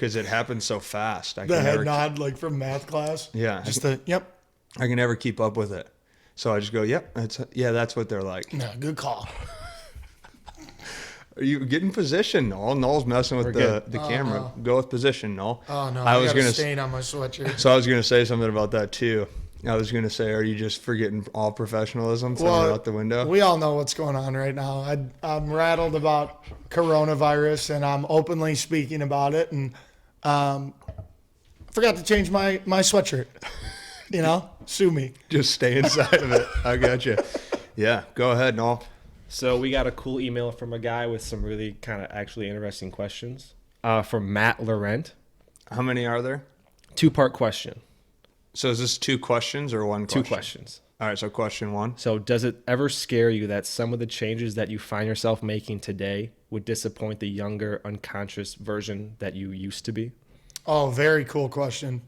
because it happens so fast. The head nod, like from math class. Yeah. Just the, yep. I can never keep up with it. So I just go, yep, that's what they're like. No, good call. Are you getting position, Noel? Noel's messing with the camera. No. Go with position, Noel. Oh, no. I got a stain on my sweatshirt. So I was going to say something about that, too. I was going to say, are you just forgetting all professionalism, throwing it out the window? We all know what's going on right now. I'm rattled about coronavirus, and I'm openly speaking about it. And I forgot to change my sweatshirt. Sue me. Just stay inside of it. I got you. Yeah, go ahead, Noel. So we got a cool email from a guy with some really kind of actually interesting questions from Matt Laurent. How many are there? 2-part question. So is this 2 questions or 1 question? 2 questions. All right, so question 1. So does it ever scare you that some of the changes that you find yourself making today would disappoint the younger, unconscious version that you used to be? Oh, very cool question.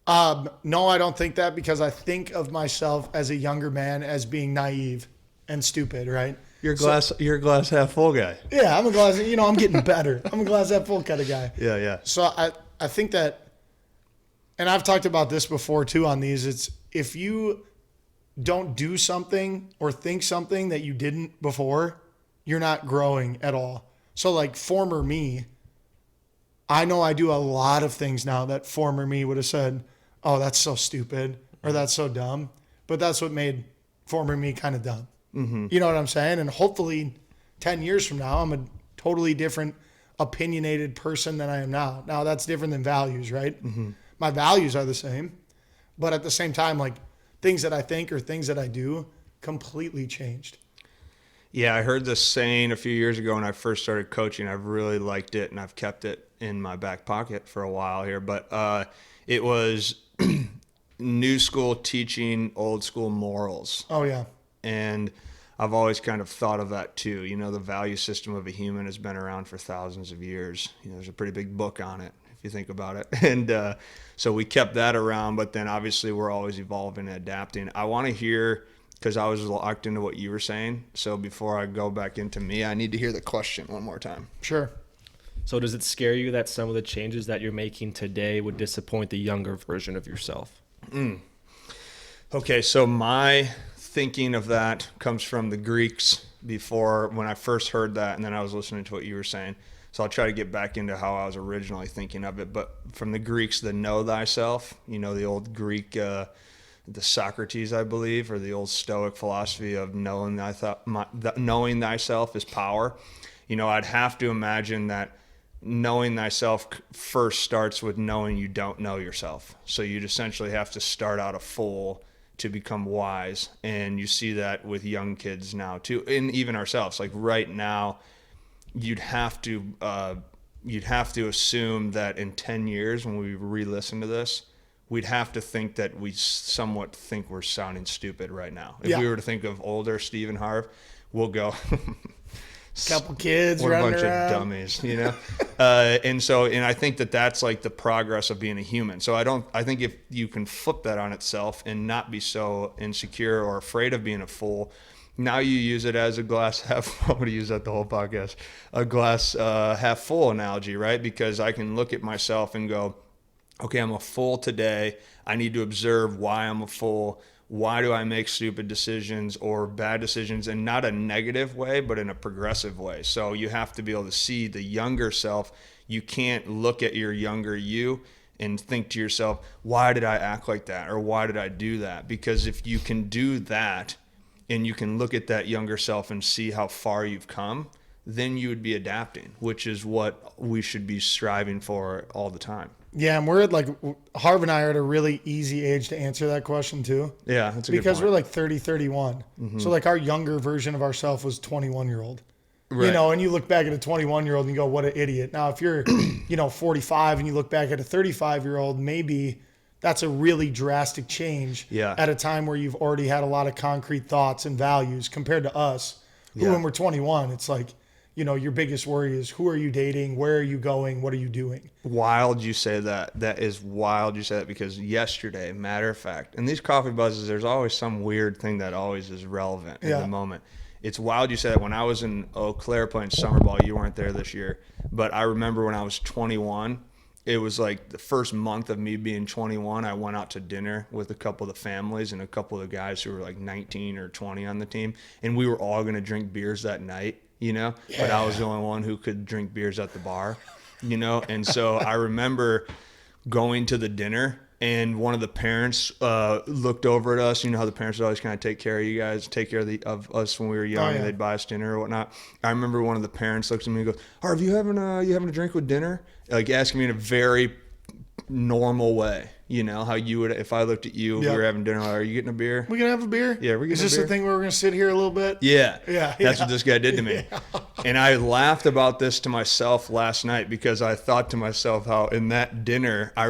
No, I don't think that, because I think of myself as a younger man as being naive and stupid, right? You're a glass half full guy. Yeah, I'm a glass, I'm getting better. I'm a glass half full kind of guy. Yeah. So I think that, and I've talked about this before too on these, it's if you don't do something or think something that you didn't before, you're not growing at all. So like former me, I know I do a lot of things now that former me would have said, oh, that's so stupid or that's so dumb. But that's what made former me kind of dumb. Mm-hmm. You know what I'm saying? And hopefully 10 years from now, I'm a totally different opinionated person than I am now. Now that's different than values, right? Mm-hmm. My values are the same, but at the same time, like things that I think or things that I do completely changed. Yeah, I heard this saying a few years ago when I first started coaching. I've really liked it, and I've kept it in my back pocket for a while here. But it was new school teaching old school morals. Oh, yeah. And I've always kind of thought of that too. The value system of a human has been around for thousands of years. There's a pretty big book on it, if you think about it. And so we kept that around, but then obviously we're always evolving and adapting. I want to hear, because I was locked into what you were saying, so before I go back into me, I need to hear the question one more time. Sure. So does it scare you that some of the changes that you're making today would disappoint the younger version of yourself? Okay, so my thinking of that comes from the Greeks before, when I first heard that, and then I was listening to what you were saying. So I'll try to get back into how I was originally thinking of it. But from the Greeks, the know thyself, the old Greek, the Socrates, I believe, or the old Stoic philosophy of knowing thyself is power. I'd have to imagine that knowing thyself first starts with knowing you don't know yourself. So you'd essentially have to start out a fool to become wise. And you see that with young kids now too, and even ourselves. Like right now, you'd have to assume that in 10 years when we re-listen to this, we'd have to think that we somewhat think we're sounding stupid right now. If we were to think of older Steve and Harv, we'll go couple kids we're a running bunch around. of dummies, and I think that that's like the progress of being a human. So I think if you can flip that on itself and not be so insecure or afraid of being a fool, now you use it as a glass half. I'm going to use that the whole podcast. A glass half full analogy, right? Because I can look at myself and go, okay, I'm a fool today. I need to observe why I'm a fool. Why do I make stupid decisions or bad decisions, in not a negative way, but in a progressive way? So you have to be able to see the younger self. You can't look at your younger you and think to yourself, why did I act like that? Or why did I do that? Because if you can do that and you can look at that younger self and see how far you've come, then you would be adapting, which is what we should be striving for all the time. Yeah, and we're at Harv and I are at a really easy age to answer that question too. Yeah, that's a good point. Because we're like 30, 31. Mm-hmm. So our younger version of ourselves was 21-year-old. Right. And you look back at a 21-year-old and you go, what an idiot. Now, if you're, 45 and you look back at a 35-year-old, maybe that's a really drastic change at a time where you've already had a lot of concrete thoughts and values compared to us, who when we're 21, it's like, your biggest worry is who are you dating? Where are you going? What are you doing? Wild you say that. That is wild you say that, because yesterday, matter of fact, in these coffee buzzes, there's always some weird thing that always is relevant in the moment. it's wild you said that. When I was in Eau Claire playing summer ball, you weren't there this year, but I remember when I was 21, it was like the first month of me being 21, I went out to dinner with a couple of the families and a couple of the guys who were like 19 or 20 on the team, and we were all going to drink beers that night, you know, but I was the only one who could drink beers at the bar, you know, and so I remember going to the dinner, and one of the parents looked over at us. You know how the parents would always kind of take care of you guys, take care of us when we were young, and they'd buy us dinner or whatnot. I remember one of the parents looks at me and goes, "Harv, you having a drink with dinner?" Like asking me in a very normal way. You know how you would, if I looked at you, if we were having dinner, like, "Are you getting a beer? We gonna have a beer? Yeah, we're getting a beer." Is this the thing where we're gonna sit here a little bit? Yeah. Yeah. That's what this guy did to me. And I laughed about this to myself last night because I thought to myself how in that dinner, I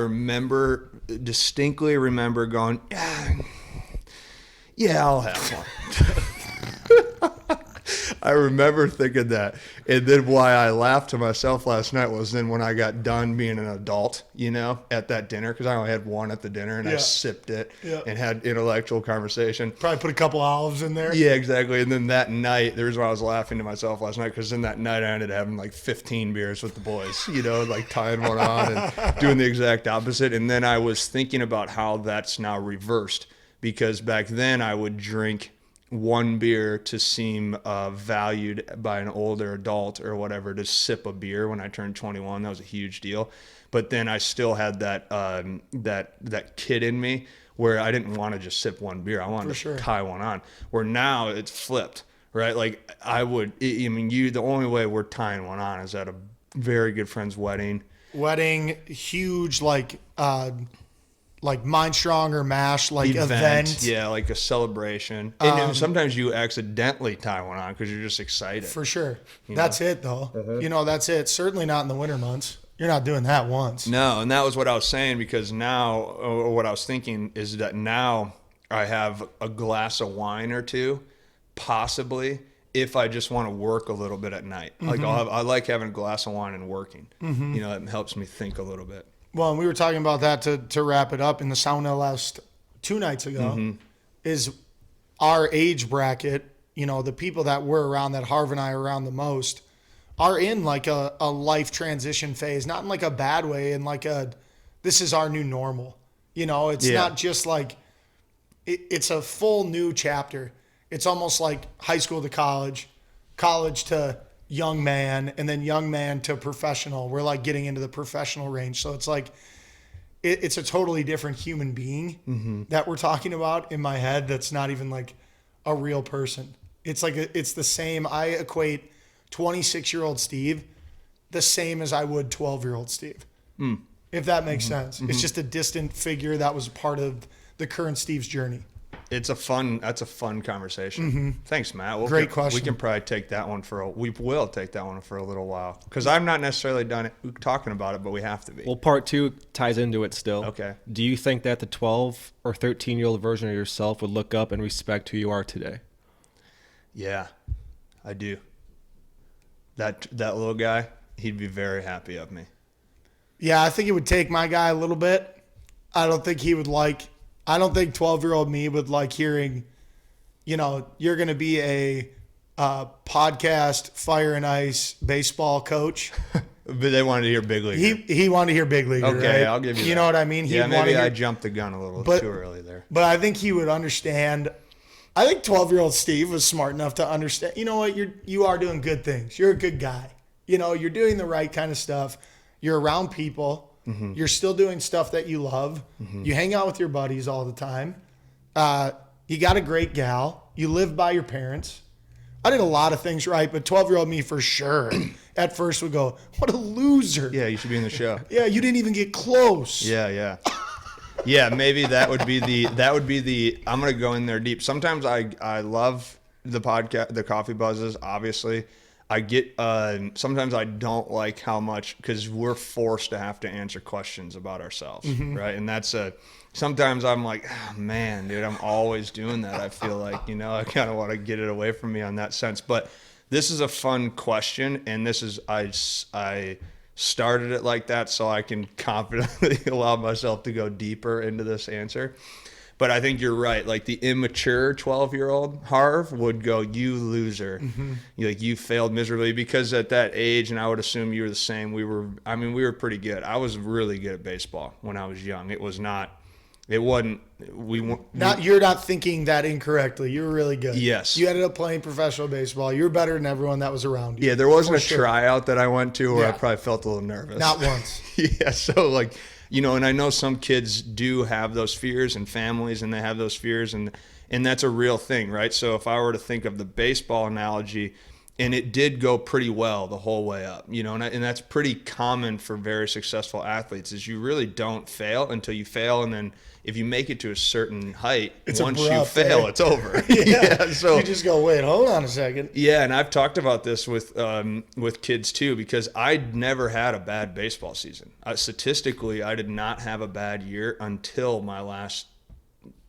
distinctly remember going, yeah, I'll have one. I remember thinking that. And then why I laughed to myself last night was then when I got done being an adult, you know, at that dinner, because I only had one at the dinner, and I sipped it and had intellectual conversation. Probably put a couple olives in there. Yeah, exactly. And then that night, the reason why I was laughing to myself last night, because then that night I ended up having like 15 beers with the boys, you know, like tying one on and doing the exact opposite. And then I was thinking about how that's now reversed, because back then I would drink one beer to seem valued by an older adult or whatever, to sip a beer when I turned 21. That was a huge deal. But then I still had that that kid in me where I didn't want to just sip one beer. I wanted to tie one on. Where now it's flipped, right? Like the only way we're tying one on is at a very good friend's wedding. Huge, like MindStrong or MASH, like event. Yeah, like a celebration. And sometimes you accidentally tie one on because you're just excited. For sure. That's it, though. You know, that's it. Certainly not in the winter months. You're not doing that once. No, and that was what I was saying, because now, or what I was thinking is that now I have a glass of wine or two, possibly, if I just want to work a little bit at night. Like I like having a glass of wine and working. You know, it helps me think a little bit. Well, and we were talking about that to wrap it up in the sauna last 2 nights ago, is our age bracket, you know, the people that we're around, that Harv and I are around the most, are in like a life transition phase, not in like a bad way, in like this is our new normal. You know, it's not just like, it's a full new chapter. It's almost like high school to college to young man, and then young man to professional. We're like getting into the professional range. So it's like, it's a totally different human being that we're talking about in my head. That's not even like a real person. It's like, it's the same. I equate 26-year-old Steve the same as I would 12-year-old Steve. If that makes sense. It's just a distant figure that was part of the current Steve's journey. That's a fun conversation. Thanks, Matt. Great question. We can probably take that one we will take that one for a little while, because I'm not necessarily done talking about it, but we have to be. Well, part 2 ties into it still. Okay. Do you think that the 12 or 13-year-old version of yourself would look up and respect who you are today? Yeah, I do. That little guy, he'd be very happy of me. Yeah, I think it would take my guy a little bit. I don't think 12-year-old me would like hearing, you know, you're going to be a podcast fire and ice baseball coach. But they wanted to hear big leaguer. He wanted to hear big leaguer. Okay, right? I'll give you that. You know what I mean? Maybe I jumped the gun a little too early there. But I think he would understand. I think 12-year-old Steve was smart enough to understand, you know what, you are doing good things. You're a good guy. You know, you're doing the right kind of stuff. You're around people. You're still doing stuff that you love. You hang out with your buddies all the time. You got a great gal. You live by your parents. I did a lot of things right, but 12-year-old me for sure at first would go, what a loser. Yeah, you should be in the show. Yeah, you didn't even get close. Yeah. Yeah, maybe that would be the I'm going to go in there deep. Sometimes I love the podcast, the coffee buzzes, obviously. I get sometimes I don't like how much, because we're forced to have to answer questions about ourselves, right? And that's sometimes I'm like, oh, man, dude, I'm always doing that. I feel like, you know, I kind of want to get it away from me on that sense. But this is a fun question, and this is I started it like that so I can confidently allow myself to go deeper into this answer. But I think you're right. Like the immature 12-year-old Harv would go, "You loser! You failed miserably." Because at that age, and I would assume you were the same. We were pretty good. I was really good at baseball when I was young. It wasn't. You're not thinking that incorrectly. You were really good. Yes. You ended up playing professional baseball. You were better than everyone that was around you. Yeah, there wasn't For a sure. tryout that I went to where I Yeah. probably felt a little nervous. Not once. Yeah, so like, and I know some kids do have those fears and families, and they have those fears, and that's a real thing, right? So if I were to think of the baseball analogy, and it did go pretty well the whole way up, and that's pretty common for very successful athletes, is you really don't fail until you fail, and then if you make it to a certain height, once you fail, it's over. Yeah. So you just go, wait, hold on a second. yeah, and I've talked about this with kids too, because I'd never had a bad baseball season. Statistically, I did not have a bad year until my last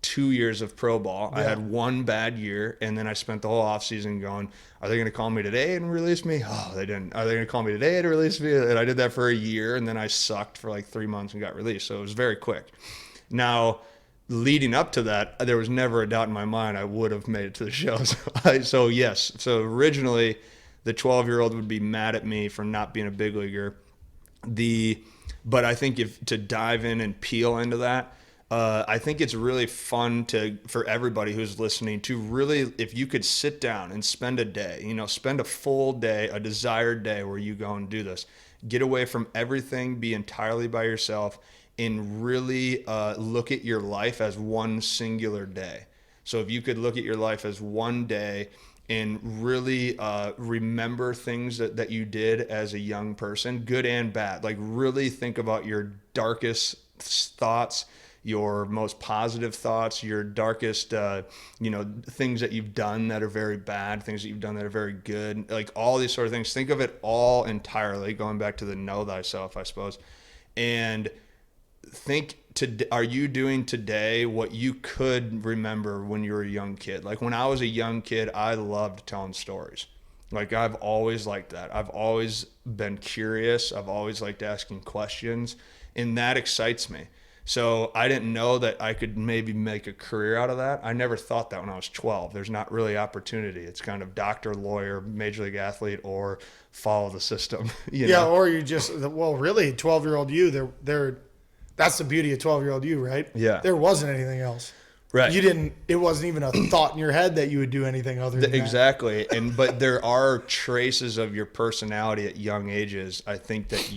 2 years of pro ball. I had one bad year, and then I spent the whole offseason going, are they going to call me today and release me? Oh, they didn't. Are they going to call me today to release me? And I did that for a year, and then I sucked for like 3 months and got released. So it was very quick. Now, leading up to that, there was never a doubt in my mind I would have made it to the show. So yes. So originally, the 12-year-old would be mad at me for not being a big leaguer. But I think to dive in and peel into that, I think it's really fun for everybody who's listening to really, if you could sit down and spend a day, spend a full day, a desired day where you go and do this, get away from everything, be entirely by yourself, and really look at your life as one singular day. So if you could look at your life as one day and really remember things that you did as a young person, good and bad, like really think about your darkest thoughts, your most positive thoughts, your darkest, things that you've done that are very bad, things that you've done that are very good, like all these sort of things. Think of it all entirely, going back to the know thyself, I suppose, and think, are you doing today what you could remember when you were a young kid? Like when I was a young kid, I loved telling stories. Like I've always liked that. I've always been curious. I've always liked asking questions, and that excites me. So I didn't know that I could maybe make a career out of that. I never thought that when I was 12. There's not really opportunity. It's kind of doctor, lawyer, major league athlete, or follow the system. Or you just, really 12-year-old you, that's the beauty of 12-year-old you, right? Yeah. There wasn't anything else. Right. It wasn't even a thought in your head that you would do anything other than that. Exactly. But there are traces of your personality at young ages. I think that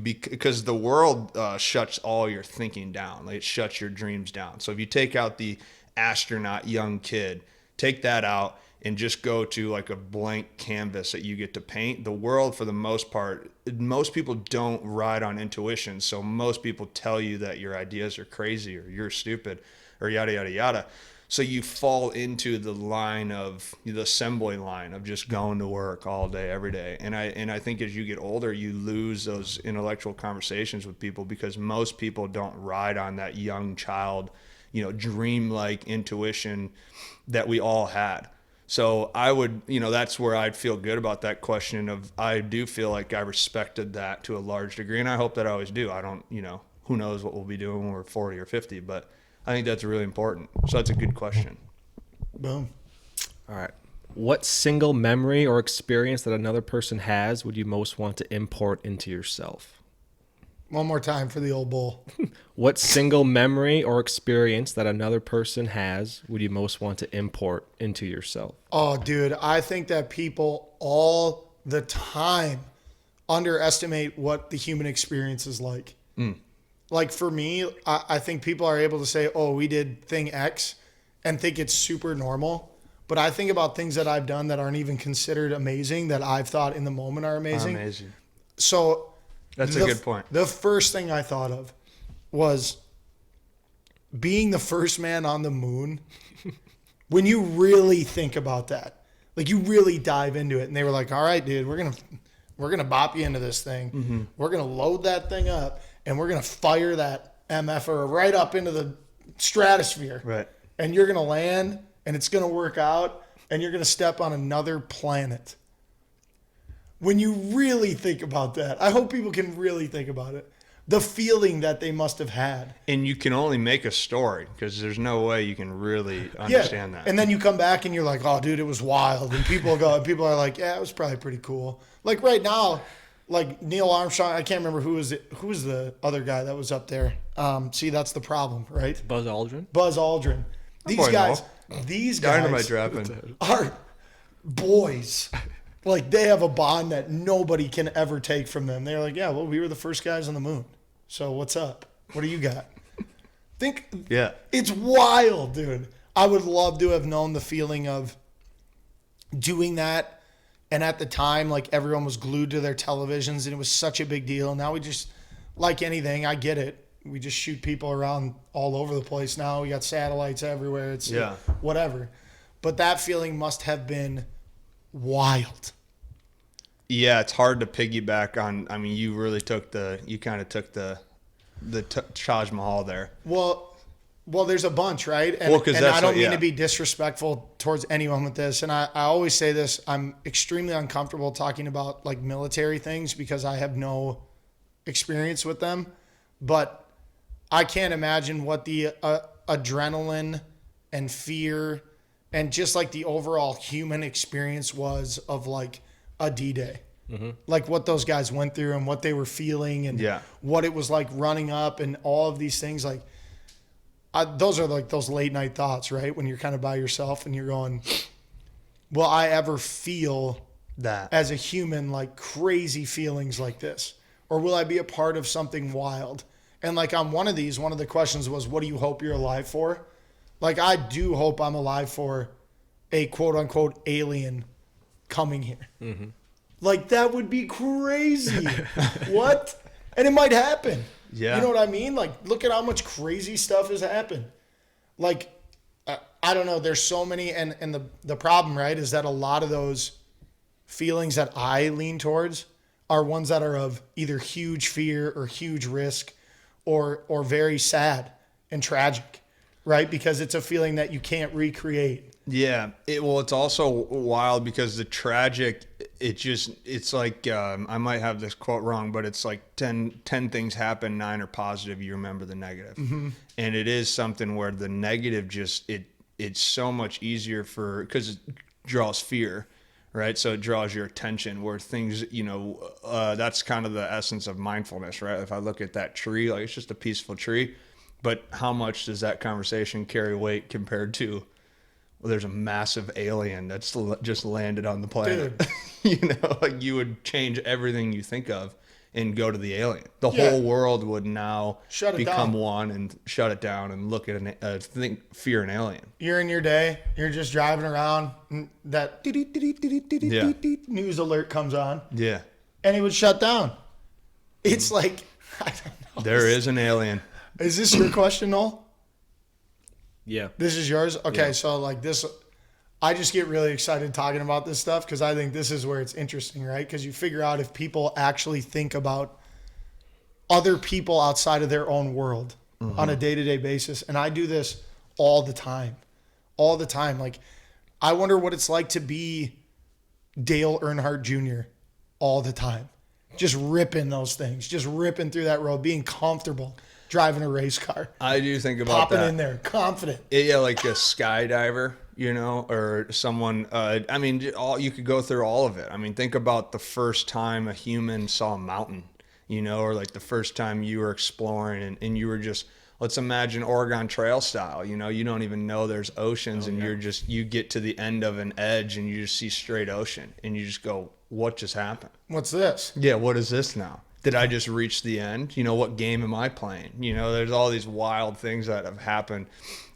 because the world shuts all your thinking down, like it shuts your dreams down. So if you take out the astronaut young kid, take that out and just go to like a blank canvas that you get to paint, the world, for the most part, most people don't ride on intuition. So most people tell you that your ideas are crazy or you're stupid or yada, yada, yada. So you fall into the assembly line of just going to work all day, every day. And I think as you get older, you lose those intellectual conversations with people, because most people don't ride on that young child, dreamlike intuition that we all had. So I would, that's where I'd feel good about that question of, I do feel like I respected that to a large degree, and I hope that I always do. I don't, who knows what we'll be doing when we're 40 or 50, but I think that's really important. So that's a good question. Boom. All right. What single memory or experience that another person has would you most want to import into yourself? One more time for the old bull. What single memory or experience that another person has would you most want to import into yourself? Oh, dude, I think that people all the time underestimate what the human experience is like. Like for me, I think people are able to say, oh, we did thing X, and think it's super normal. But I think about things that I've done that aren't even considered amazing, that I've thought in the moment are amazing. So that's a good point. The first thing I thought of was being the first man on the moon. When you really think about that, like you really dive into it, and they were like, all right, dude, we're gonna bop you into this thing. Mm-hmm. We're gonna load that thing up, and we're gonna fire that MFer right up into the stratosphere. Right. And you're gonna land, and it's gonna work out, and you're gonna step on another planet. When you really think about that, I hope people can really think about it. The feeling that they must have had. And you can only make a story because there's no way you can really understand that. And then you come back and you're like, oh, dude, it was wild. And people are like, yeah, it was probably pretty cool. Like right now, like Neil Armstrong, I can't remember who was the other guy that was up there. See, that's the problem, right? Buzz Aldrin. Buzz Aldrin. These guys Dynamite dropping. are boys. Like they have a bond that nobody can ever take from them. They're like, yeah, well, we were the first guys on the moon. So what's up? What do you got? It's wild, dude. I would love to have known the feeling of doing that. And at the time, like everyone was glued to their televisions and it was such a big deal. Now we just, like anything, I get it. We just shoot people around all over the place now. We got satellites everywhere. It's whatever. But that feeling must have been wild. Yeah, it's hard to piggyback on. I mean, you really took the Taj Mahal there. Well, there's a bunch, right? And, and I don't mean to be disrespectful towards anyone with this. And I always say this, I'm extremely uncomfortable talking about like military things because I have no experience with them. But I can't imagine what the adrenaline and fear and just like the overall human experience was of like a D-Day. Mm-hmm. Like what those guys went through and what they were feeling and what it was like running up and all of these things. Like those are like those late night thoughts, right? When you're kind of by yourself and you're going, will I ever feel that as a human, like crazy feelings like this? Or will I be a part of something wild? And like on one of the questions was, what do you hope you're alive for? Like I do hope I'm alive for a quote unquote alien coming here. Mm-hmm. Like that would be crazy. What? And it might happen. Yeah. You know what I mean? Like look at how much crazy stuff has happened. Like, I don't know. There's so many. And the problem, right, is that a lot of those feelings that I lean towards are ones that are of either huge fear or huge risk or very sad and tragic, right? Because it's a feeling that you can't recreate. Yeah. It's also wild because the tragic, it's like, I might have this quote wrong, but it's like 10 things happen, 9 are positive. You remember the negative. Mm-hmm. And it is something where the negative it's so much easier because it draws fear, right? So it draws your attention where things, that's kind of the essence of mindfulness, right? If I look at that tree, like it's just a peaceful tree, but how much does that conversation carry weight compared to, well, there's a massive alien that's just landed on the planet. Like you would change everything you think of and go to the alien. The whole world would now become one and shut it down and look at fear an alien. You're in your day. You're just driving around. And that news alert comes on. Yeah. And it would shut down. It's like, I don't know. There is an alien. Is this your question, Noel? Yeah. This is yours? Okay, so like this, I just get really excited talking about this stuff because I think this is where it's interesting, right? Because you figure out if people actually think about other people outside of their own world on a day-to-day basis. And I do this all the time. All the time. Like, I wonder what it's like to be Dale Earnhardt Jr. all the time. Just ripping those things. Just ripping through that road. Being comfortable. Driving a race car. I do think about that. Popping in there, confident. Yeah, like a skydiver, or someone. You could go through all of it. I mean, think about the first time a human saw a mountain, or like the first time you were exploring and you were just, let's imagine Oregon Trail style. You don't even know there's oceans you get to the end of an edge and you just see straight ocean and you just go, what just happened? What's this? Yeah, what is this now? Did I just reach the end? What game am I playing? There's all these wild things that have happened.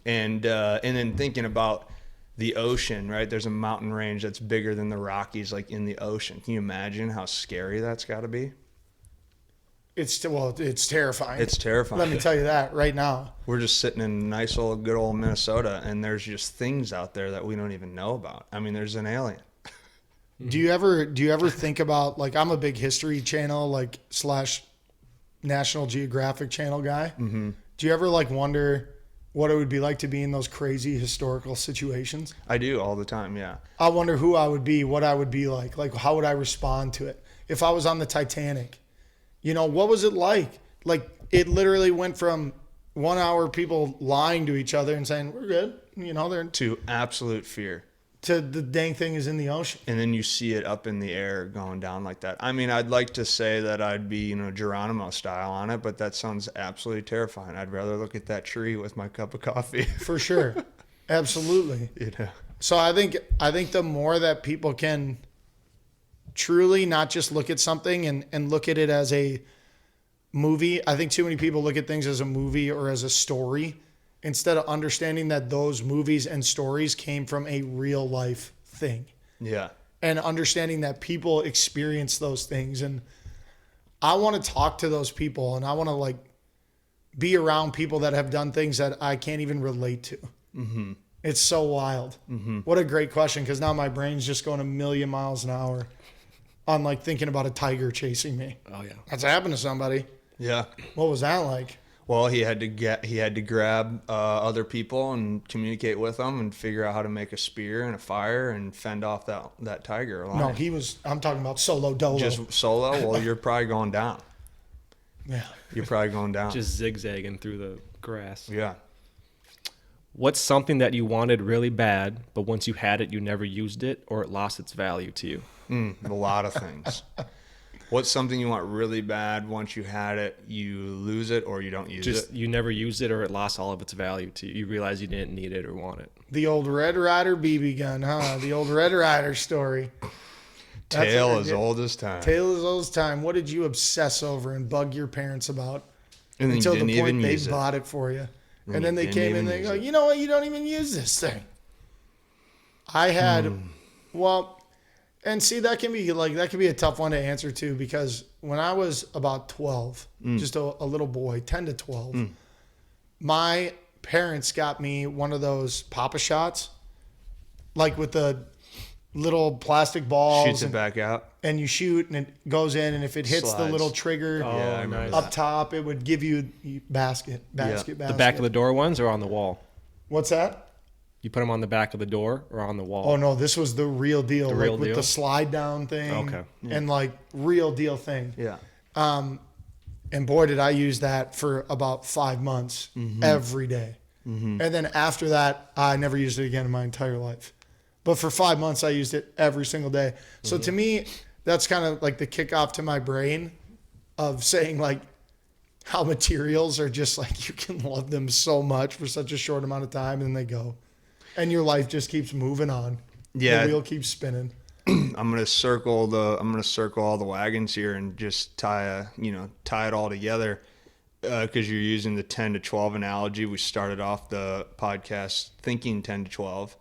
And then thinking about the ocean, right? There's a mountain range that's bigger than the Rockies, like in the ocean. Can you imagine how scary that's got to be? It's terrifying. It's terrifying. Let me tell you that right now. We're just sitting in nice old good old Minnesota, and there's just things out there that we don't even know about. I mean, there's an alien. Do you ever think about, like, I'm a big History Channel, like, / National Geographic Channel guy. Mm-hmm. Do you ever, like, wonder what it would be like to be in those crazy historical situations? I do all the time, yeah. I wonder who I would be, what I would be like how would I respond to it? If I was on the Titanic, what was it like? Like it literally went from 1 hour people lying to each other and saying, we're good. They're To absolute fear. to the dang thing is in the ocean. And then you see it up in the air going down like that. I mean, I'd like to say that I'd be, Geronimo style on it, but that sounds absolutely terrifying. I'd rather look at that tree with my cup of coffee. For sure. Absolutely. So I think the more that people can truly not just look at something and look at it as a movie. I think too many people look at things as a movie or as a story instead of understanding that those movies and stories came from a real life thing. Yeah. And understanding that people experience those things. And I want to talk to those people, and I want to be around people that have done things that I can't even relate to. Mm-hmm. It's so wild. Mm-hmm. What a great question. Because now my brain's just going a million miles an hour on thinking about a tiger chasing me. Oh yeah. That's happened to somebody. Yeah. What was that like? Well, he had to grab other people and communicate with them and figure out how to make a spear and a fire and fend off that tiger. No, I'm talking about solo dolo. Just solo? Well, you're probably going down. Yeah. You're probably going down. Just zigzagging through the grass. Yeah. What's something that you wanted really bad, but once you had it, you never used it, or it lost its value to you? A lot of things. What's something you want really bad? Once you had it, you lose it or you don't use it? You never used it, or it lost all of its value to you. You realize you didn't need it or want it. The old Red Ryder BB gun, huh? The old Red Ryder story. Tale as old as time. Tale as old as time. What did you obsess over and bug your parents about? And until you didn't the point even they use bought it for you. And you then they didn't came in even and they use go, it. you know what? You don't even use this thing. I had, well, and see, that can be a tough one to answer too, because when I was about 12, just a little boy, 10 to 12, my parents got me one of those Papa Shots, with the little plastic balls. Shoots it back out. And you shoot and it goes in, and if it hits the Slides. little trigger Yeah, I remember up that. top, it would give you basket. The back of the door ones or on the wall? What's that? You put them on the back of the door or on the wall? Oh no, this was the real deal. real with deal? the slide down thing. Okay. And real deal thing. Yeah. And boy, did I use that for about 5 months every day. And then after that, I never used it again in my entire life. But for 5 months, I used it every single day. So to me, that's kind of like the kickoff to my brain of saying how materials are just you can love them so much for such a short amount of time, and then they go. And your life just keeps moving on. Yeah. The wheel keeps spinning. I'm gonna circle all the wagons here and just tie it all together, because you're using the 10 to 12 analogy. We started off the podcast thinking 10 to 12.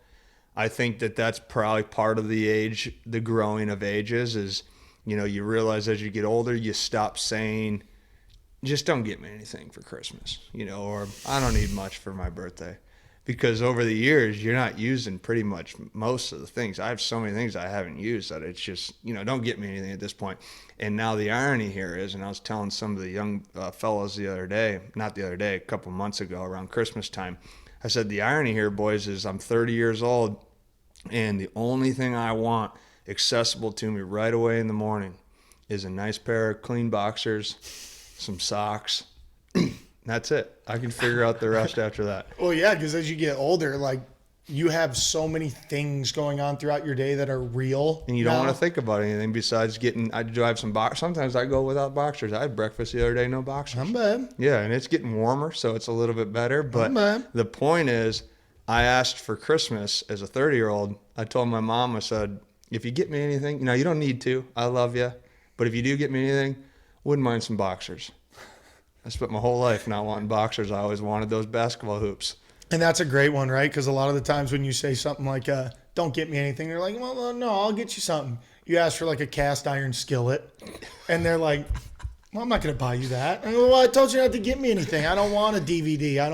I think that's probably part of the growing of ages is, you realize as you get older, you stop saying, just don't get me anything for Christmas, or I don't need much for my birthday. Because over the years, you're not using pretty much most of the things. I have so many things I haven't used that it's just, don't get me anything at this point. And now the irony here is, and I was telling some of the young fellows a couple months ago around Christmas time, I said, the irony here, boys, is I'm 30 years old, and the only thing I want accessible to me right away in the morning is a nice pair of clean boxers, some socks. That's it. I can figure out the rest after that. Well, yeah, because as you get older, you have so many things going on throughout your day that are real. And you don't want to think about anything besides I drive some boxers. Sometimes I go without boxers. I had breakfast the other day, no boxers. I'm bad. Yeah, and it's getting warmer, so it's a little bit better. But the point is, I asked for Christmas as a 30-year-old. I told my mom, I said, if you get me anything, you don't need to. I love you. But if you do get me anything, wouldn't mind some boxers. I spent my whole life not wanting boxers. I always wanted those basketball hoops. And that's a great one, right? Because a lot of the times when you say something like, don't get me anything, they're like, well, no, I'll get you something. You ask for a cast iron skillet, and they're like, well, I'm not going to buy you that. I go, well, I told you not to get me anything. I don't want a DVD. I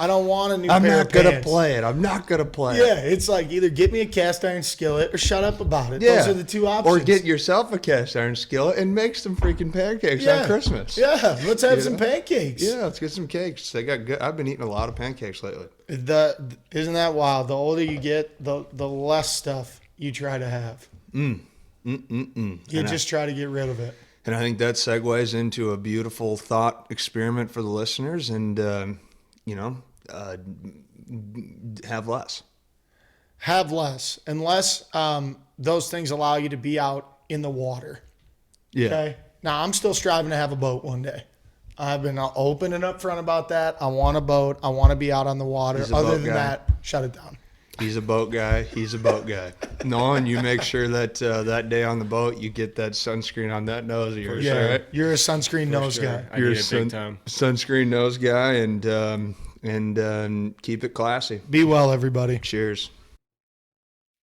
don't want a new pair of pants. I'm not going to play it. I'm not going to play it. Yeah, it's either get me a cast iron skillet or shut up about it. Yeah. Those are the two options. Or get yourself a cast iron skillet and make some freaking pancakes on Christmas. Yeah, let's have some pancakes. Yeah, let's get some cakes. They got good. I've been eating a lot of pancakes lately. Isn't that wild? The older you get, the less stuff you try to have. You just try to get rid of it. And I think that segues into a beautiful thought experiment for the listeners, and have less. Have less, unless those things allow you to be out in the water. Yeah. Okay. Now I'm still striving to have a boat one day. I've been open and upfront about that. I want a boat. I want to be out on the water. Other than that, shut it down. He's a boat guy. He's a boat guy. Nolan, you make sure that that day on the boat, you get that sunscreen on that nose of yours. Yeah, right? you're a sunscreen nose guy. I need it big time. Sunscreen nose guy, and keep it classy. Be well, everybody. Cheers.